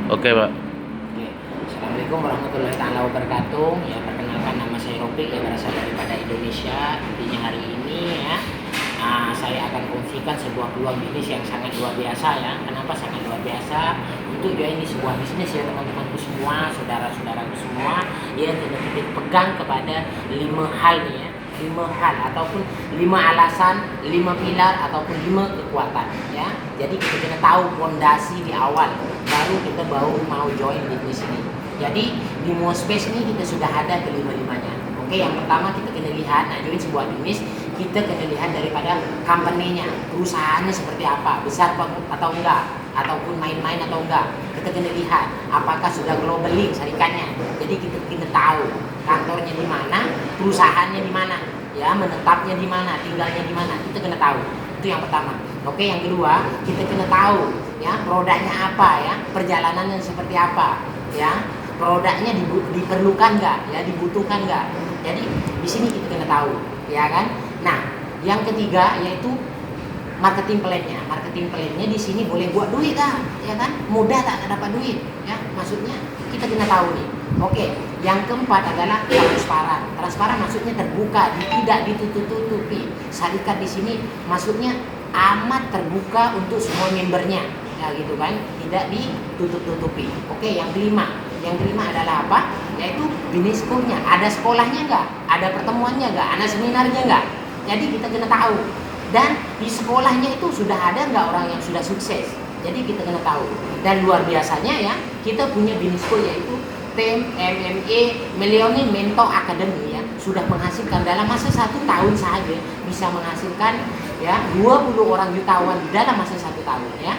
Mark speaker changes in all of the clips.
Speaker 1: Oke, Pak.
Speaker 2: Oke. Assalamualaikum warahmatullahi taala wabarakatuh. Ya, perkenalkan nama saya Ropik, ya, berasal daripada Indonesia. Intinya hari ini ya, saya akan kongsikan sebuah peluang bisnis yang sangat luar biasa ya. Kenapa sangat luar biasa? Untuk join di sebuah bisnis ya teman-temanku semua, saudara-saudaraku semua, ya kita pegang kepada 5 hal nih ya. 5 hal ataupun 5 alasan, 5 pilar ataupun 5 kekuatan ya. Jadi kita kena tahu fondasi di awal, baru kita mau join bisnis ini. Jadi di Mospace ini kita sudah ada kelima-limanya. Oke, yang pertama kita kena lihat, join sebuah bisnis, kita kena lihat daripada company-nya, perusahaannya seperti apa, besar atau enggak, ataupun main-main atau enggak. Kita kena lihat apakah sudah global link syarikatnya. Jadi kita kena tahu kantornya di mana, perusahaannya di mana, ya, menetapnya di mana, tinggalnya di mana. Kita kena tahu. Itu yang pertama. Oke, yang kedua, kita kena tahu ya produknya apa ya, perjalanannya seperti apa, ya. Produknya diperlukan nggak, ya, dibutuhkan nggak. Jadi di sini kita kena tahu, ya kan. Nah, yang ketiga yaitu marketing plan-nya. Marketing plan-nya di sini boleh buat duit kan, ya kan? Mudah tak dapat duit, ya. Maksudnya kita kena tahu nih. Oke, yang keempat adalah transparan. Transparan maksudnya terbuka, tidak ditutup-tutupi. Syarikat di sini maksudnya amat terbuka untuk semua membernya, ya gitu kan? Tidak ditutup-tutupi. Oke, yang kelima. Yang kelima adalah apa? Yaitu bisnis school-nya. Ada sekolahnya nggak? Ada pertemuannya nggak? Ada seminarnya nggak? Jadi kita kena tahu. Dan di sekolahnya itu sudah ada nggak orang yang sudah sukses? Jadi kita kena tahu. Dan luar biasanya ya, kita punya bisnis school yaitu TEM, MMA, Melioni Mentor Academy ya, sudah menghasilkan dalam masa 1 tahun saja bisa menghasilkan ya 20 orang jutawan dalam masa 1 tahun ya.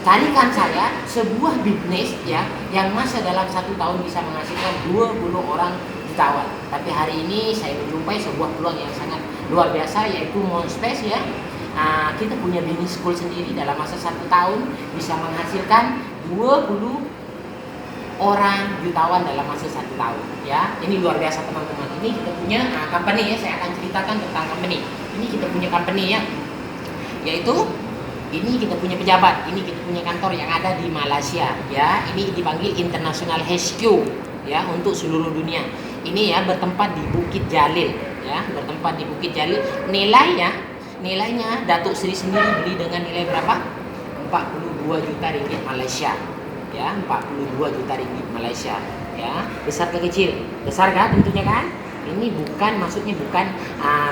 Speaker 2: Carikan saya sebuah bisnis ya yang masa dalam 1 tahun bisa menghasilkan 20 orang jutawan. Tapi hari ini saya menjumpai sebuah peluang yang sangat luar biasa yaitu Mospace ya. Kita punya bisnis school sendiri dalam masa 1 tahun bisa menghasilkan 20 orang jutawan dalam masa 1 tahun ya. Ini luar biasa teman-teman. Ini kita punya company ya, saya akan ceritakan tentang company. Ini kita punya company ya, yaitu ini kita punya pejabat, ini kita punya kantor yang ada di Malaysia ya. Ini dipanggil International HQ ya untuk seluruh dunia. Ini ya bertempat di Bukit Jalil ya, bertempat di Bukit Jalil. Nilainya Datuk Seri sendiri beli dengan nilai berapa? 42 juta ringgit Malaysia ya, 42 juta ringgit Malaysia ya. Besar ke kecil? Besar kan tentunya kan. Ini maksudnya bukan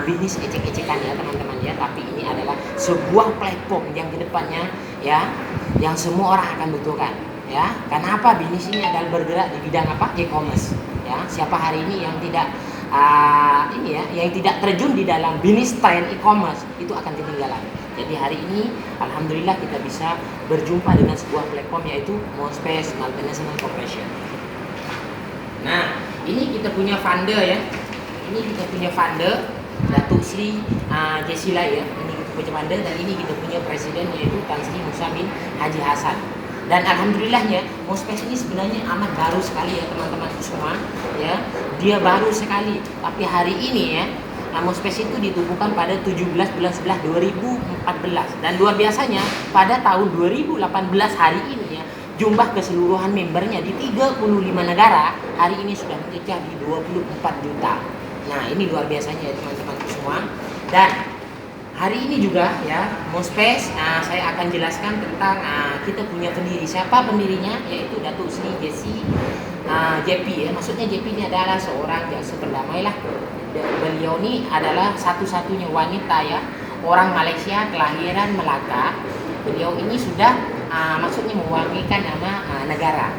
Speaker 2: bisnis ecek-ecekan ya teman-teman ya, tapi ini adalah sebuah platform yang kedepannya ya, yang semua orang akan butuhkan ya. Kenapa bisnis ini adalah bergerak di bidang apa? E-commerce ya. Siapa hari ini yang tidak yang tidak terjun di dalam bisnis tren e-commerce itu akan ketinggalan. Jadi hari ini alhamdulillah kita bisa berjumpa dengan sebuah platform yaitu Mospace Multinational Corporation. Nah, ini kita punya founder ya. Ini kita punya founder Datuk Sri Jesila ya. Ini kita punya founder dan ini kita punya presiden yaitu Tan Sri Musa bin Haji Hasan. Dan alhamdulillahnya Mospace ini sebenarnya amat baru sekali ya teman-teman semua ya. Dia baru sekali. Tapi hari ini ya Mospace itu ditubuhkan pada 17 bulan 11 2014 dan luar biasanya pada tahun 2018 hari ini ya, jumlah keseluruhan membernya di 35 negara hari ini sudah mencapai di 24 juta. Nah, ini luar biasanya ya teman-teman semua. Dan hari ini juga ya Mospace saya akan jelaskan tentang kita punya pendiri. Siapa pendirinya? Yaitu Datuk Sri JP ya. Maksudnya JP ini adalah seorang jaksa perdamai lah. Beliau ini adalah satu-satunya wanita ya, orang Malaysia kelahiran Melaka. Beliau ini sudah maksudnya mewangikan nama negara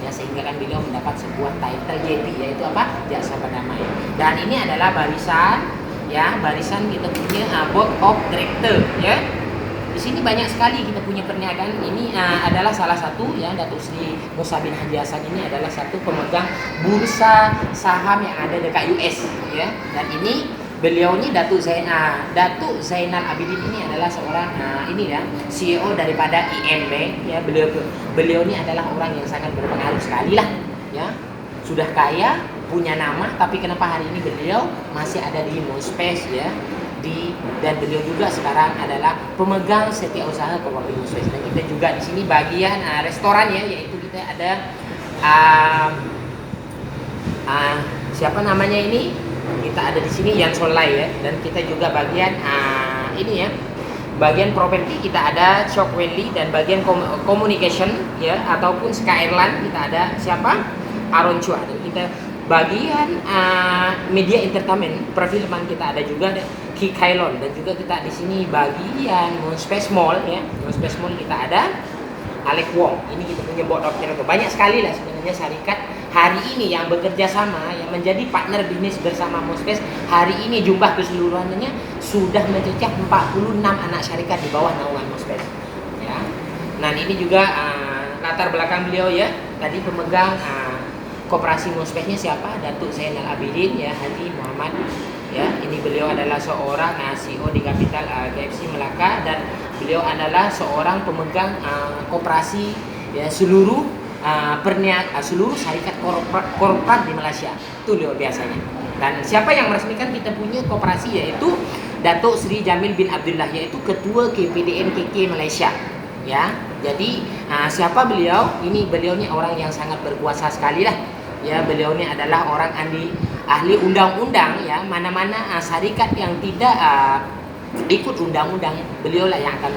Speaker 2: ya, sehingga kan beliau mendapat sebuah title JP yaitu apa? Jaksa perdamai. Dan ini adalah barisan kita punya board of director ya. Di sini banyak sekali kita punya perniagaan. Ini adalah salah satu ya, Datuk Sri Musa bin Haji Hasan ini adalah satu pemegang bursa saham yang ada dekat US ya. Dan ini beliau ini Datuk Zainal Abidin ini adalah seorang ini ya CEO daripada IM Bank ya. Beliau ini adalah orang yang sangat berpengaruh sekali lah ya. Sudah kaya, punya nama, tapi kenapa hari ini beliau masih ada di Mospace ya? dan beliau juga sekarang adalah pemegang setiausaha Kopi Muswes. Dan kita juga di sini bagian restoran ya, yaitu kita ada siapa namanya ini? Kita ada di sini Yan Solai ya, dan kita juga bagian ini ya, bagian properti kita ada Chok Wenli, dan bagian communication ya ataupun Sky Airline kita ada siapa? Aaron Chua. Dan kita bagian media entertainment perfilman kita ada juga Ki Kailon, dan juga kita di sini bagian Moonspace Mall ya. Moonspace Mall kita ada Alec Wong. Ini kita punya board of directors. Banyak sekali lah sebenarnya syarikat hari ini yang bekerja sama, yang menjadi partner bisnis bersama Moonspace. Hari ini jumlah keseluruhannya sudah mencecah 46 anak syarikat di bawah naungan Moonspace. Ya. Nah ini juga latar belakang beliau ya. Tadi pemegang koperasi Moonspace-nya siapa? Datuk Zainal Abidin ya, Haji Muhammad. Ya, ini beliau adalah seorang CEO di Kapital KFC Melaka, dan beliau adalah seorang pemegang koperasi ya seluruh seluruh syarikat korporat di Malaysia. Itu beliau biasanya. Dan siapa yang meresmikan kita punya koperasi yaitu Datuk Seri Jamil bin Abdullah, yaitu Ketua KPDN KK Malaysia. Ya, jadi siapa beliau? Ini beliaunya orang yang sangat berkuasa sekali lah. Ya, beliau ini adalah orang ahli undang-undang ya. Mana-mana syarikat yang tidak ikut undang-undang, beliau lah yang akan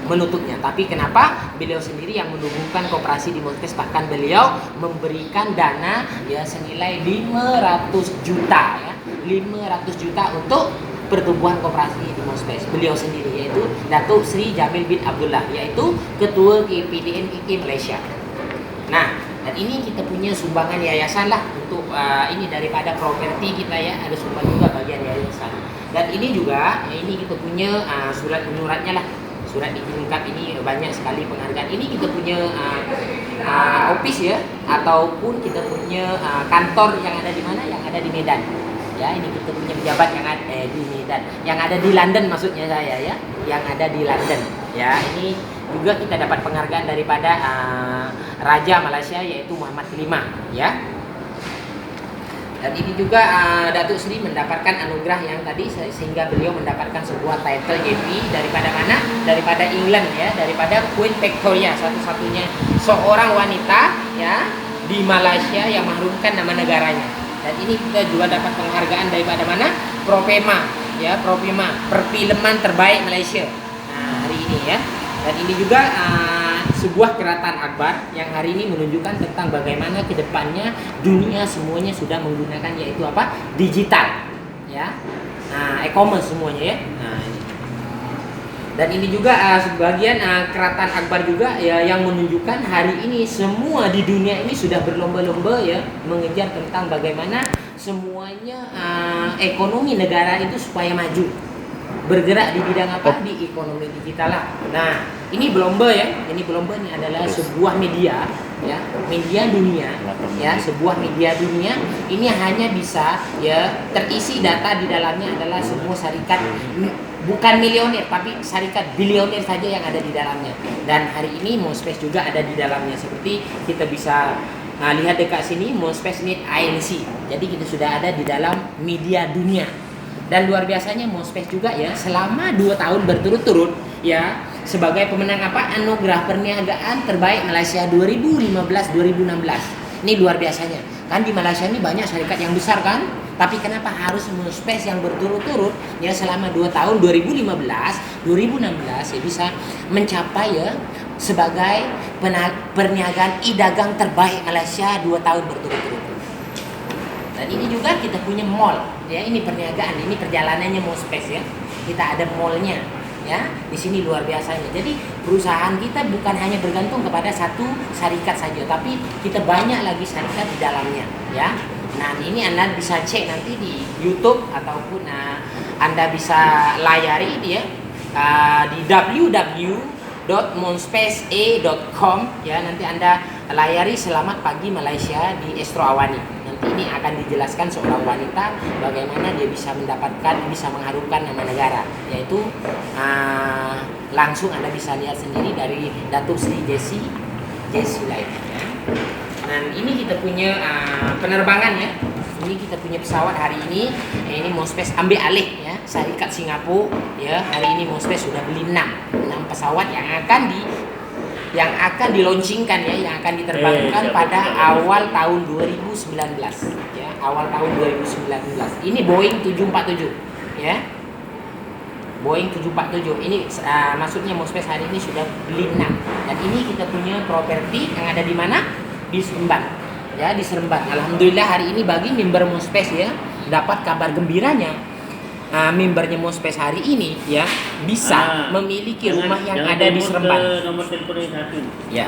Speaker 2: menutupnya. Tapi kenapa beliau sendiri yang menubuhkan koperasi di Moonspace? Bahkan beliau memberikan dana ya senilai 500 juta ya, 500 juta untuk pertumbuhan koperasi di Moonspace. Beliau sendiri yaitu Datuk Seri Jamil bin Abdullah, yaitu Ketua KPDN KK Malaysia. Nah, dan ini kita punya sumbangan yayasan lah untuk ini daripada properti kita ya, ada sumbang juga bagian yayasan. Dan ini juga ini kita punya surat menyuratnya lah, surat izin lengkap. Ini banyak sekali penghargaan. Ini kita punya office ya, ataupun kita punya kantor yang ada di mana? Yang ada di Medan. Ya, ini kita punya pejabat yang ada di Medan, yang ada di London maksudnya saya ya, yang ada di London. Ya, ini juga kita dapat penghargaan daripada Raja Malaysia yaitu Muhammad V ya. Dan ini juga Datuk Seri mendapatkan anugerah yang tadi, sehingga beliau mendapatkan sebuah title JP daripada mana? Daripada England ya, daripada Queen Victoria, satu-satunya seorang wanita ya di Malaysia yang mengharumkan nama negaranya. Dan ini kita juga dapat penghargaan daripada mana? Propema ya, Propema, perfilman terbaik Malaysia. Nah, hari ini ya. Dan ini juga sebuah keratan akbar yang hari ini menunjukkan tentang bagaimana kedepannya dunia semuanya sudah menggunakan yaitu apa? Digital ya. Nah, e-commerce semuanya ya. Nah, ini. Dan ini juga sebagian keratan akbar juga ya, yang menunjukkan hari ini semua di dunia ini sudah berlomba-lomba ya mengejar tentang bagaimana semuanya ekonomi negara itu supaya maju, bergerak di bidang apa? Di ekonomi digital lah. Nah, ini Bloomberg ya. Ini Bloomberg ini adalah sebuah media ya, media dunia ya, sebuah media dunia. Ini hanya bisa ya terisi data di dalamnya adalah semua syarikat, bukan milioner tapi syarikat bilioner saja yang ada di dalamnya. Dan hari ini Moonspace juga ada di dalamnya. Seperti kita bisa lihat dekat sini, Moonspace Net INC. Jadi kita sudah ada di dalam media dunia. Dan luar biasanya Moonspace juga ya selama 2 tahun berturut-turut ya sebagai pemenang apa? Anugerah Perniagaan Terbaik Malaysia 2015-2016. Ini luar biasanya. Kan di Malaysia ini banyak syarikat yang besar kan? Tapi kenapa harus Moonspace yang berturut-turut ya selama 2 tahun 2015-2016 ya bisa mencapai ya sebagai perniagaan e-dagang terbaik Malaysia 2 tahun berturut-turut. Dan ini juga kita punya mall ya, ini perniagaan, ini perjalanannya Moonspace ya. Kita ada mallnya ya di sini luar biasanya. Jadi perusahaan kita bukan hanya bergantung kepada satu syarikat saja, tapi kita banyak lagi syarikat di dalamnya ya. Nah ini Anda bisa cek nanti di YouTube ataupun Anda bisa layari dia di www.moonspacea.com ya. Nanti Anda layari Selamat Pagi Malaysia di Astro Awani. Ini akan dijelaskan seorang wanita bagaimana dia bisa mengharumkan nama negara, yaitu langsung Anda bisa lihat sendiri dari Datuk Seri Jessie Lain ya. Dan ini kita punya penerbangan ya. Ini kita punya pesawat hari ini. Ini Mospace ambil alih ya. Syarikat Singapura ya. Hari ini Mospace sudah beli 6 pesawat yang akan dilaunchingkan ya, yang akan diterbangkan pada awal tahun 2019 ya, awal tahun 2019. Ini Boeing 747 ya. Boeing 747 ini maksudnya Mospace hari ini sudah beli 6. Dan ini kita punya properti yang ada di mana? Di Seremban. Ya, di Seremban. Alhamdulillah hari ini bagi member Mospace ya, dapat kabar gembiranya. Membernya Mospace hari ini ya bisa memiliki rumah yang ada di Seremban.
Speaker 1: Nomor telepon yang satu.
Speaker 2: Ya.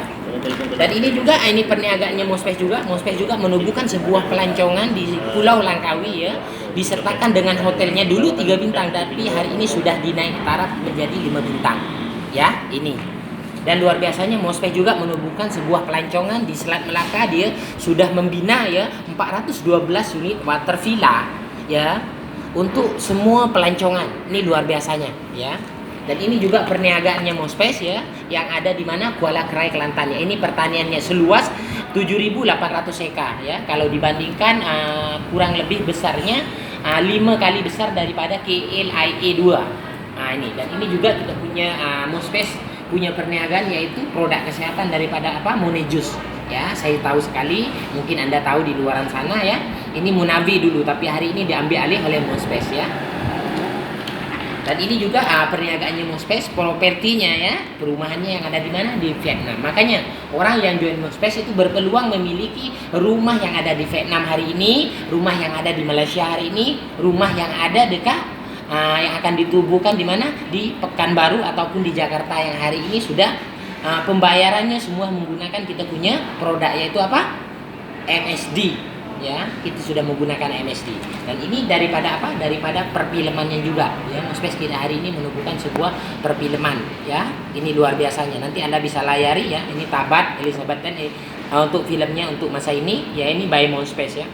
Speaker 2: Dan ini juga ini perniagaannya Mospace juga. Mospace juga menubuhkan sebuah pelancongan di Pulau Langkawi ya, disertakan dengan hotelnya dulu 3 bintang, tapi hari ini sudah dinaik taraf menjadi 5 bintang. Ya, ini. Dan luar biasanya Mospace juga menubuhkan sebuah pelancongan di Selat Melaka. Dia sudah membina ya 412 unit water villa ya, untuk semua pelancongan. Ini luar biasanya ya. Dan ini juga perniagaannya Mospace ya, yang ada di mana Kuala Krai Kelantan ya. Ini pertaniannya seluas 7.800 hektar ya. Kalau dibandingkan kurang lebih besarnya 5 kali besar daripada KLIA 2. Ini dan ini juga kita punya Mospace punya perniagaan yaitu produk kesehatan daripada Monejus ya. Saya tahu sekali, mungkin Anda tahu di luaran sana ya. Ini Munavi dulu, tapi hari ini diambil alih oleh Mospace ya. Dan ini juga perniagaannya Mospace, propertinya ya, perumahannya yang ada di mana? Di Vietnam. Makanya orang yang join Mospace itu berpeluang memiliki rumah yang ada di Vietnam hari ini, rumah yang ada di Malaysia hari ini, rumah yang ada dekat yang akan ditubuhkan di mana? Di Pekanbaru ataupun di Jakarta, yang hari ini sudah pembayarannya semua menggunakan kita punya produk yaitu MSD ya. Kita sudah menggunakan MSD. Dan ini daripada daripada perfilmannya juga ya. Mospace kita hari ini menubuhkan sebuah perfilman ya. Ini luar biasanya. Nanti Anda bisa layari ya. Ini Tabat Elizabeth untuk filmnya untuk masa ini ya. Ini by Mospace ya.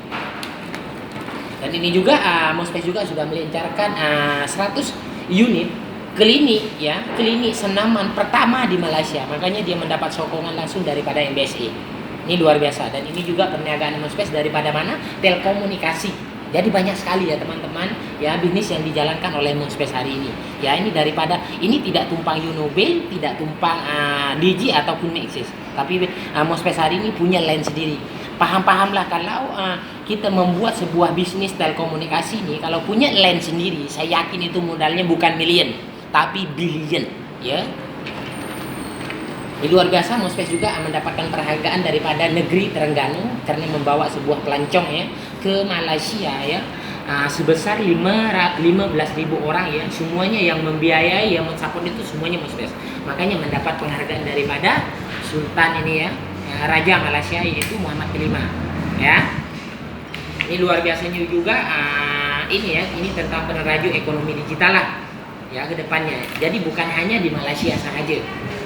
Speaker 2: Dan ini juga Mospace juga sudah melancarkan 100 unit klinik ya, klinik senaman pertama di Malaysia. Makanya dia mendapat sokongan langsung daripada MBSI. Ini luar biasa. Dan ini juga perniagaan Mospace daripada mana? Telekomunikasi. Jadi banyak sekali ya teman-teman ya bisnis yang dijalankan oleh Mospace hari ini. Ya, ini daripada ini tidak tumpang Unobel, tidak tumpang Digi ataupun Maxis. Tapi Mospace hari ini punya line sendiri. Paham-pahamlah kalau kita membuat sebuah bisnis telekomunikasi ini, kalau punya line sendiri, saya yakin itu modalnya bukan million, tapi billion ya. Di luar biasa, Mospace juga mendapatkan penghargaan daripada negeri Terengganu karena membawa sebuah pelancong ya ke Malaysia ya, sebesar 15.000 orang ya. Semuanya yang membiayai, yang mensupport itu semuanya Mospace. Makanya mendapat penghargaan daripada Sultan ini ya, Raja Malaysia, yaitu Muhammad Kelima ya. Ini luar biasanya juga ini ya, ini tentang peneraju ekonomi digital lah ya ke depannya. Jadi bukan hanya di Malaysia saja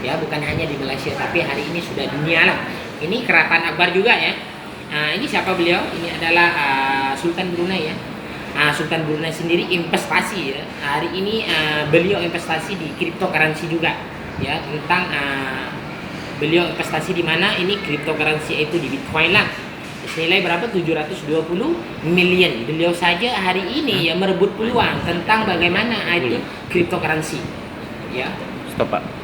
Speaker 2: ya, bukan hanya di Malaysia, tapi hari ini sudah dunia lah. Ini Keraton Akbar juga ya. Ini siapa beliau? Ini adalah Sultan Brunei ya. Sultan Brunei sendiri investasi ya. Hari ini beliau investasi di cryptocurrency juga ya, tentang beliau investasi di mana? Ini cryptocurrency itu di Bitcoin lah. Senilai berapa? 720 million. Beliau saja hari ini ya merebut peluang tentang bagaimana itu cryptocurrency ya.
Speaker 1: Stop Pak.